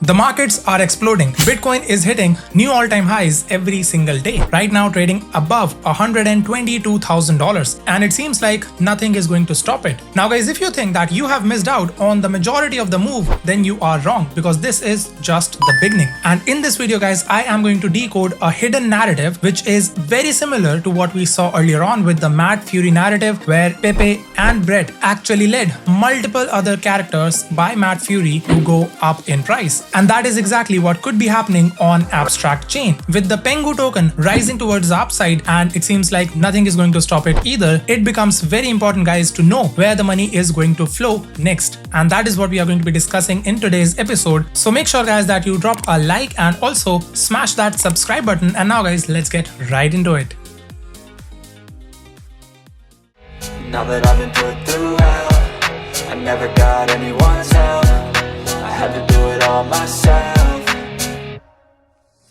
The markets are exploding. Bitcoin is hitting new all-time highs every single day. Right now trading above $122,000, and it seems like nothing is going to stop it. Now guys, if you think that you have missed out on the majority of the move, then you are wrong, because this is just the beginning. And in this video guys, I am going to decode a hidden narrative which is very similar to what we saw earlier on with the Mad Fury narrative, where Pepe and Brett actually led multiple other characters by Mad Fury to go up in price. And that is exactly what could be happening on Abstract Chain. With the PENGU token rising towards the upside, and it seems like nothing is going to stop it either, it becomes very important guys to know where the money is going to flow next. And that is what we are going to be discussing in today's episode. So make sure guys that you drop a like and also smash that subscribe button. And now guys, let's get right into it. Now that I've been put through hell, I never got anyone's help. I had to do it all myself.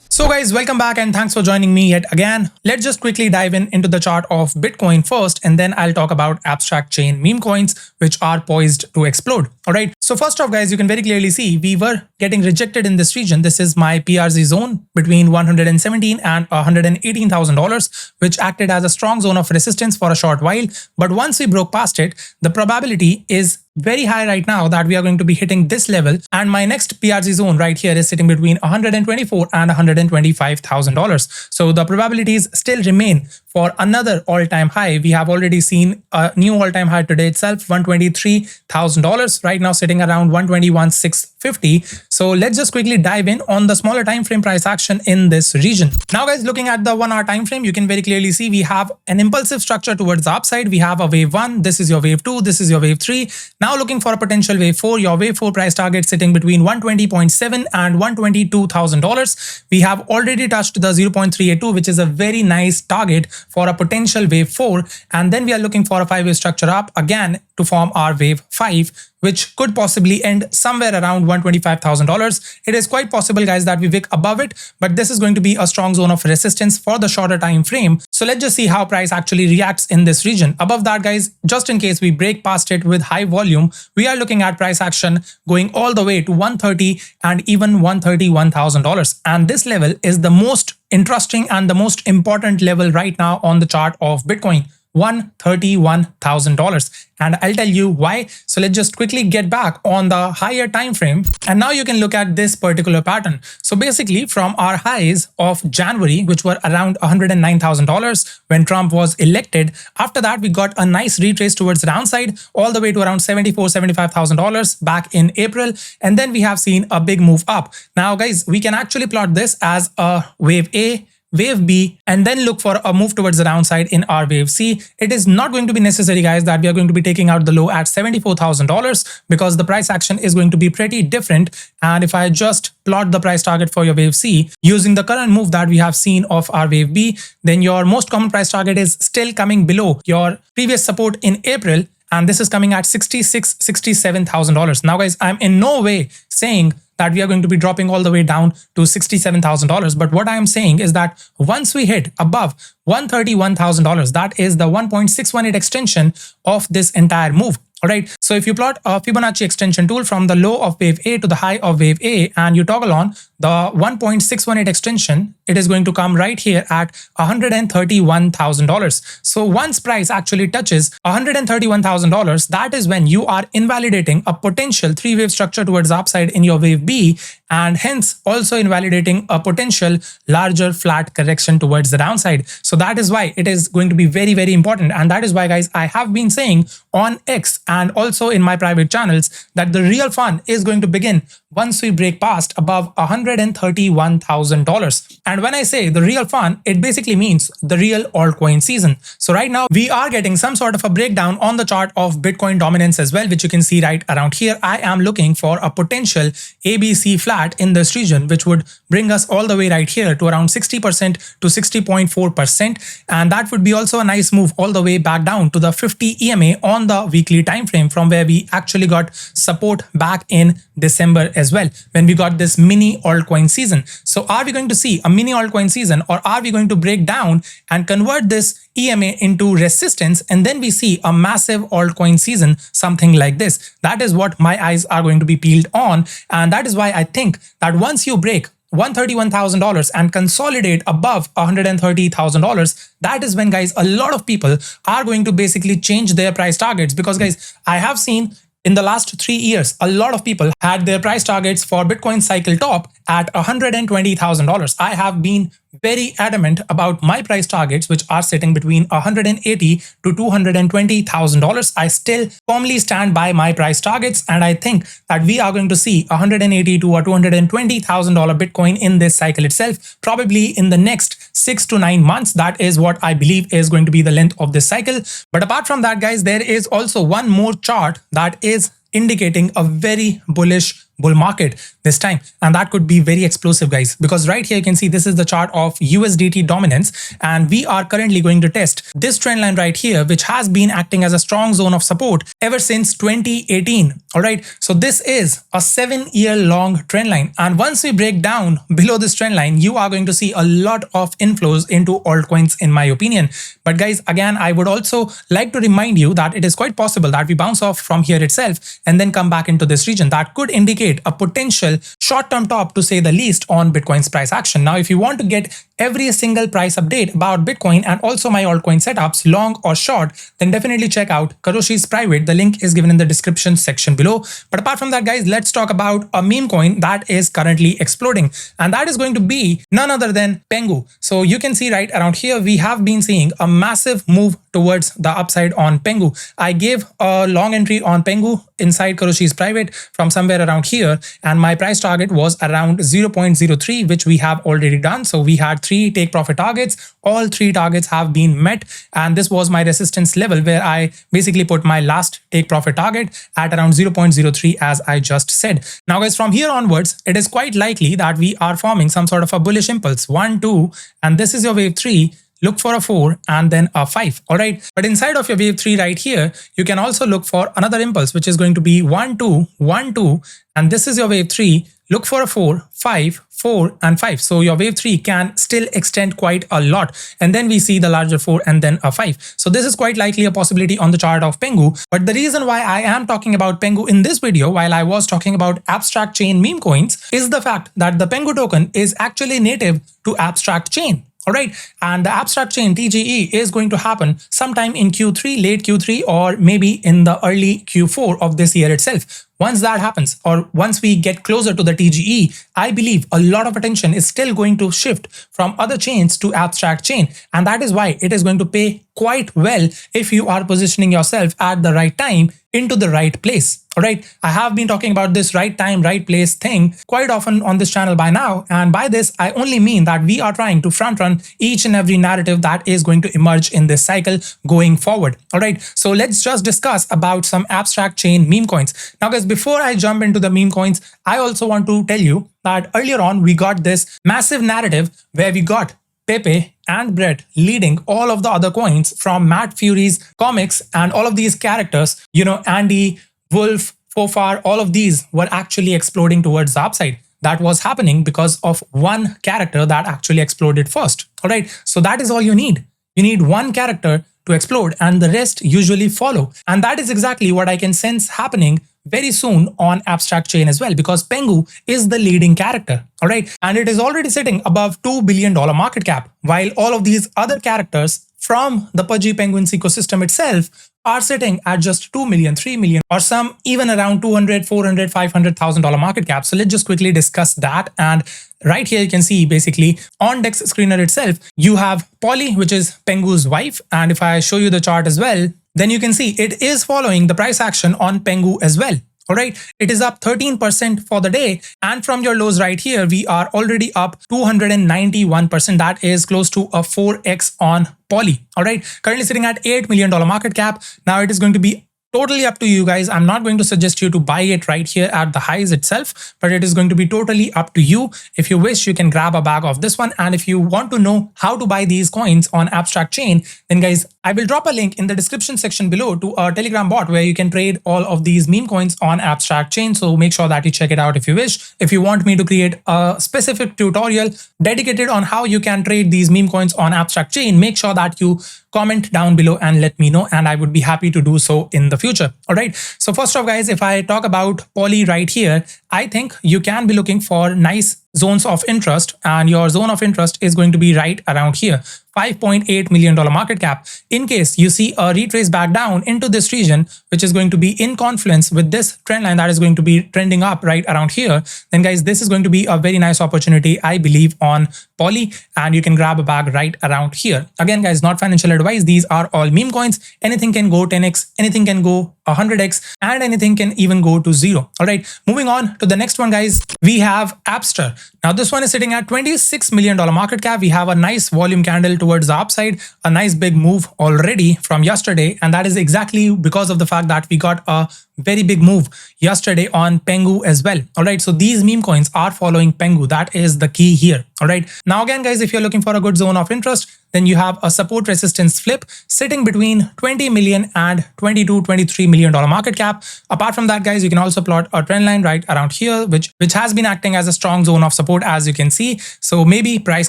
So guys, welcome back and thanks for joining me yet again. Let's just quickly dive into the chart of Bitcoin first, and then I'll talk about Abstract Chain meme coins, which are poised to explode. Alright, so first off guys, you can very clearly see we were getting rejected in this region. This is my PRZ zone between $117,000 and $118,000, which acted as a strong zone of resistance for a short while. But once we broke past it, the probability is very high right now that we are going to be hitting this level, and my next PRZ zone right here is sitting between $124,000 and $125,000. So the probabilities still remain for another all-time high. We have already seen a new all-time high today itself, $123,000, right now sitting around $121,650. So let's just quickly dive in on the smaller time frame price action in this region. Now guys, looking at the 1 hour time frame, you can very clearly see we have an impulsive structure towards the upside. We have a wave 1, this is your wave 2, this is your wave 3. Now looking for a potential wave 4, your wave 4 price target sitting between $120.7 and $122,000. We have already touched the 0.382, which is a very nice target for a potential wave 4, and then we are looking for a 5-wave structure up again to form our wave 5, which could possibly end somewhere around $125,000. It is quite possible guys that we wick above it, but this is going to be a strong zone of resistance for the shorter time frame. So let's just see how price actually reacts in this region. Above that guys, just in case we break past it with high volume, we are looking at price action going all the way to $130,000 and even $131,000. And this level is the most interesting and the most important level right now on the chart of Bitcoin. $131,000, and I'll tell you why. So let's just quickly get back on the higher time frame, and now you can look at this particular pattern. So basically from our highs of January, which were around $109,000 when Trump was elected, after that we got a nice retrace towards the downside all the way to around $75,000 back in April, and then we have seen a big move up. Now guys, we can actually plot this as a wave A, wave B, and then look for a move towards the downside in our wave C. It is not going to be necessary guys that we are going to be taking out the low at $74,000, because the price action is going to be pretty different. And if I just plot the price target for your wave C using the current move that we have seen of our wave B, then your most common price target is still coming below your previous support in April, and this is coming at $66,000, $67,000. Now guys, I'm in no way saying that we are going to be dropping all the way down to $67,000. But what I am saying is that once we hit above $131,000, that is the 1.618 extension of this entire move. Alright, so if you plot a Fibonacci extension tool from the low of wave A to the high of wave A, and you toggle on the 1.618 extension, it is going to come right here at $131,000. So once price actually touches $131,000, that is when you are invalidating a potential 3-wave structure towards the upside in your wave B, and hence also invalidating a potential larger flat correction towards the downside. So that is why it is going to be very, very important. And that is why guys, I have been saying on X and also in my private channels that the real fun is going to begin once we break past above $131,000. And when I say the real fun, it basically means the real altcoin season. So right now we are getting some sort of a breakdown on the chart of Bitcoin dominance as well, which you can see right around here. I am looking for a potential ABC flat in this region, which would bring us all the way right here to around 60% to 60.4%. And that would be also a nice move all the way back down to the 50 EMA on the weekly time frame, from where we actually got support back in December as well when we got this mini altcoin season. So are we going to see a mini altcoin season, or are we going to break down and convert this EMA into resistance and then we see a massive altcoin season, something like this? That is what my eyes are going to be peeled on, and that is why I think that once you break $131,000 and consolidate above $130,000, that is when, guys, a lot of people are going to basically change their price targets. Because, guys, I have seen in the last 3 years, a lot of people had their price targets for Bitcoin cycle top at $120,000. I have been very adamant about my price targets, which are sitting between $180,000 to $220,000. I still firmly stand by my price targets, and I think that we are going to see $180,000 to $220,000 Bitcoin in this cycle itself, probably in the next 6 to 9 months. That is what I believe is going to be the length of this cycle. But apart from that, guys, there is also one more chart that is indicating a very bullish bull market this time, and that could be very explosive, guys, because right here you can see this is the chart of USDT dominance, and we are currently going to test this trend line right here, which has been acting as a strong zone of support ever since 2018. All right, so this is a 7-year-long trend line, and once we break down below this trend line, you are going to see a lot of inflows into altcoins, in my opinion. But guys, again, I would also like to remind you that it is quite possible that we bounce off from here itself and then come back into this region. That could indicate a potential short-term top, to say the least, on Bitcoin's price action. Now, if you want to get every single price update about Bitcoin and also my altcoin setups, long or short, then definitely check out Karoshi's private. The link is given in the description section below. But apart from that, guys, let's talk about a meme coin that is currently exploding, and that is going to be none other than PENGU. So you can see right around here, we have been seeing a massive move towards the upside on PENGU. I gave a long entry on PENGU inside Karoshi's private from somewhere around here, and my price target was around 0.03, which we have already done. So we had 3 take profit targets. All 3 targets have been met, and this was my resistance level where I basically put my last take profit target at around 0.03, as I just said. Now, guys, from here onwards, it is quite likely that we are forming some sort of a bullish impulse. 1, 2, and this is your wave 3. Look for a 4 and then a 5. All right. But inside of your wave 3 right here, you can also look for another impulse, which is going to be 1, 2, 1, 2. And this is your wave 3. Look for a 4, 5, 4, and 5. So your wave 3 can still extend quite a lot. And then we see the larger 4 and then a 5. So this is quite likely a possibility on the chart of PENGU. But the reason why I am talking about PENGU in this video, while I was talking about abstract chain meme coins, is the fact that the PENGU token is actually native to abstract chain. All right, and the abstract chain TGE is going to happen sometime in Q3, late Q3, or maybe in the early Q4 of this year itself. Once that happens, or once we get closer to the TGE, I believe a lot of attention is still going to shift from other chains to abstract chain. And that is why it is going to pay quite well if you are positioning yourself at the right time into the right place. All right, I have been talking about this right time, right place thing quite often on this channel by now. And by this, I only mean that we are trying to front run each and every narrative that is going to emerge in this cycle going forward. All right, so let's just discuss about some abstract chain meme coins. Now, guys, before I jump into the meme coins, I also want to tell you that earlier on, we got this massive narrative where we got Pepe and Brett leading all of the other coins from Matt Furie's comics, and all of these characters, you know, Andy, Wolf, Fofar, all of these were actually exploding towards the upside. That was happening because of one character that actually exploded first. All right, so that is all you need. You need one character to explode and the rest usually follow. And that is exactly what I can sense happening very soon on abstract chain as well, because PENGU is the leading character. All right, and it is already sitting above $2 billion market cap, while all of these other characters from the Pudgy Penguins ecosystem itself are sitting at just 2 million, 3 million, or some even around 200, 400, $500,000 market cap. So let's just quickly discuss that. And right here, you can see basically on Dex screener itself, you have Polly, which is PENGU's wife. And if I show you the chart as well, then you can see it is following the price action on PENGU as well. All right, it is up 13% for the day. And from your lows right here, we are already up 291%. That is close to a 4x on Poly. All right, currently sitting at $8 million market cap. Now it is going to be totally up to you guys. I'm not going to suggest you to buy it right here at the highs itself, but it is going to be totally up to you. If you wish, you can grab a bag of this one. And if you want to know how to buy these coins on abstract chain, then guys, I will drop a link in the description section below to a Telegram bot where you can trade all of these meme coins on Abstract Chain. So make sure that you check it out if you wish. If you want me to create a specific tutorial dedicated on how you can trade these meme coins on Abstract Chain, make sure that you comment down below and let me know, and I would be happy to do so in the future. All right. So first off, guys, if I talk about Poly right here, I think you can be looking for nice zones of interest, and your zone of interest is going to be right around here. $5.8 million market cap. In case you see a retrace back down into this region, which is going to be in confluence with this trend line that is going to be trending up right around here, then guys, this is going to be a very nice opportunity, I believe, on Poly, and you can grab a bag right around here. Again, guys, not financial advice. These are all meme coins. Anything can go 10x, anything can go 100x, and anything can even go to 0. All right, moving on to the next one, guys, we have 𝗕𝗪𝗪𝗪. Now this one is sitting at $26 million market cap. We have a nice volume candle towards the upside, a nice big move already from yesterday, and that is exactly because of the fact that we got a very big move yesterday on PENGU as well. All right, so these meme coins are following PENGU. That is the key here. All right, now again, guys, if you're looking for a good zone of interest, then you have a support resistance flip sitting between 20 million and 22-23 million dollar market cap. Apart from that, guys, you can also plot a trend line right around here, which has been acting as a strong zone of support, as you can see. So maybe price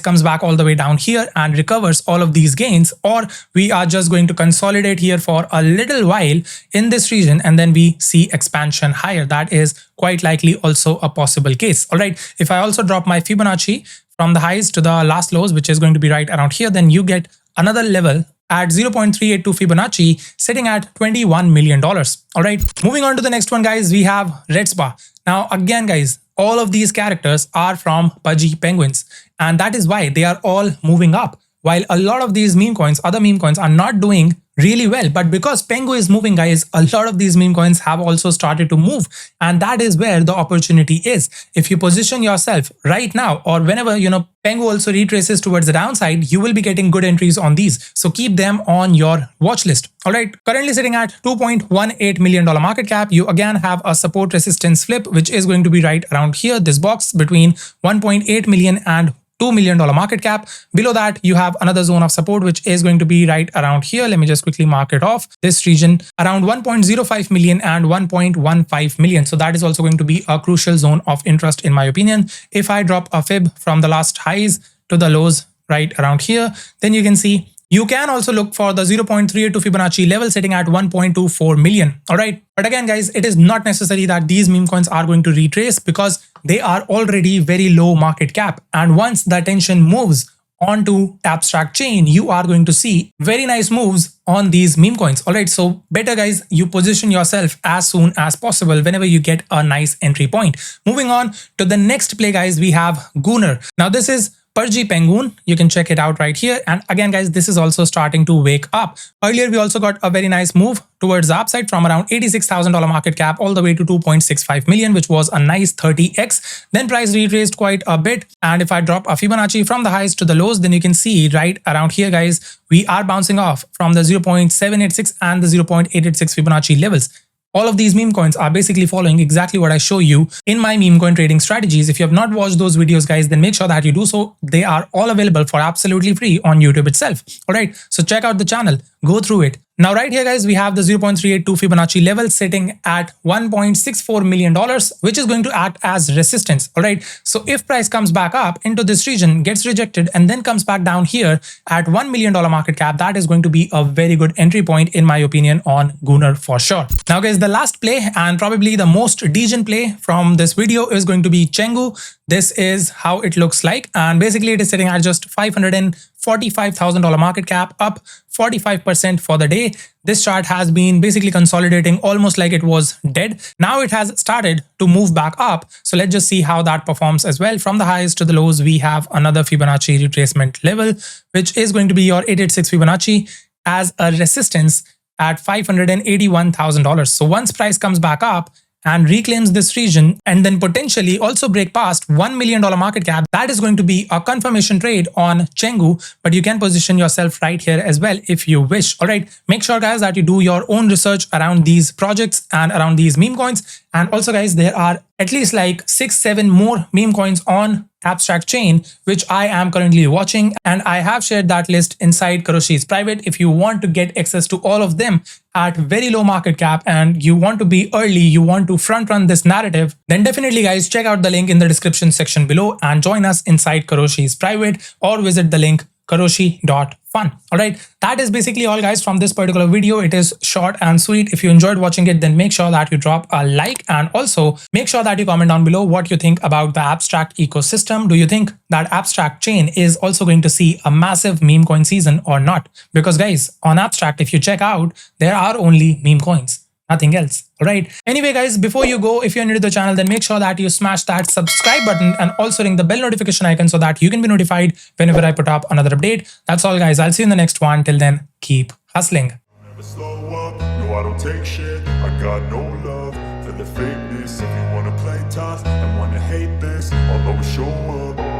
comes back all the way down here and recovers all of these gains, or we are just going to consolidate here for a little while in this region, and then we see expansion higher. That is quite likely also a possible case. All right, if I also drop my Fibonacci from the highs to the last lows, which is going to be right around here, then you get another level at 0.382 Fibonacci sitting at $21 million. All right, moving on to the next one, guys, we have 𝗕𝗪𝗪𝗪. Now again, guys, all of these characters are from Pudgy Penguins, and that is why they are all moving up, while a lot of these meme coins, other meme coins, are not doing really well. But because PENGU is moving, guys, a lot of these meme coins have also started to move, and that is where the opportunity is. If you position yourself right now, or whenever PENGU also retraces towards the downside, you will be getting good entries on these. So keep them on your watch list. All right, currently sitting at $2.18 million market cap. You again have a support resistance flip, which is going to be right around here, this box between 1.8 million and $2 million market cap. Below that, you have another zone of support, which is going to be right around here. Let me just quickly mark it off. This region around 1.05 million and 1.15 million. So that is also going to be a crucial zone of interest, in my opinion. If I drop a fib from the last highs to the lows right around here, then you can see you can also look for the 0.382 Fibonacci level sitting at 1.24 million. All right. But again, guys, it is not necessary that these meme coins are going to retrace, because they are already very low market cap. And once the attention moves onto Abstract Chain, you are going to see very nice moves on these meme coins. All right. So better, guys, you position yourself as soon as possible whenever you get a nice entry point. Moving on to the next play, guys, we have 𝗕𝗪𝗪𝗪𝗪. Now this is Pudgy Penguin. You can check it out right here. And again, guys, this is also starting to wake up. Earlier, we also got a very nice move towards the upside from around $86,000 market cap all the way to 2.65 million, which was a nice 30x. Then price retraced quite a bit. And if I drop a Fibonacci from the highs to the lows, then you can see right around here, guys, we are bouncing off from the 0.786 and the 0.886 Fibonacci levels. All of these meme coins are basically following exactly what I show you in my meme coin trading strategies. If you have not watched those videos, guys, then make sure that you do so. They are all available for absolutely free on YouTube itself. All right, so check out the channel, go through it. Now right here, guys, we have the 0.382 Fibonacci level sitting at $1.64 million, which is going to act as resistance. All right, so if price comes back up into this region, gets rejected, and then comes back down here at $1 million market cap, that is going to be a very good entry point, in my opinion, on 𝗕𝗪𝗪𝗪 for sure. Now, guys, the last play and probably the most Degen play from this video is going to be PENGU. This is how it looks like, and basically it is sitting at just $545,000 market cap, up 45% for the day. This chart has been basically consolidating almost like it was dead. Now it has started to move back up. So let's just see how that performs as well. From the highs to the lows, we have another Fibonacci retracement level, which is going to be your 886 Fibonacci as a resistance at $581,000. So once price comes back up and reclaims this region and then potentially also break past $1 million market cap, that is going to be a confirmation trade on PENGU, but you can position yourself right here as well if you wish. All right, make sure, guys, that you do your own research around these projects and around these meme coins. And also, guys, there are at least like 6-7 more meme coins on abstract chain, which I am currently watching, and I have shared that list inside 𝗕𝗪𝗪's private. If you want to get access to all of them at very low market cap and you want to be early, you want to front run this narrative, then definitely guys check out the link in the description section below and join us inside 𝗕𝗪𝗪's private, or visit the link 𝗕𝗪𝗪.fun. Alright, that is basically all guys from this particular video. It is short and sweet. If you enjoyed watching it, then make sure that you drop a like, and also make sure that you comment down below what you think about the abstract ecosystem. Do you think that abstract chain is also going to see a massive meme coin season or not? Because guys, on abstract, if you check out, there are only meme coins, nothing else. Alright. Anyway guys, before you go, if you're new to the channel, then make sure that you smash that subscribe button and also ring the bell notification icon so that you can be notified whenever I put up another update. That's all guys. I'll see you in the next one. Till then, keep hustling. Never slow up, no I don't take shit. I got no love for the fakeness. If you wanna play tough and wanna hate this, I'll always show up.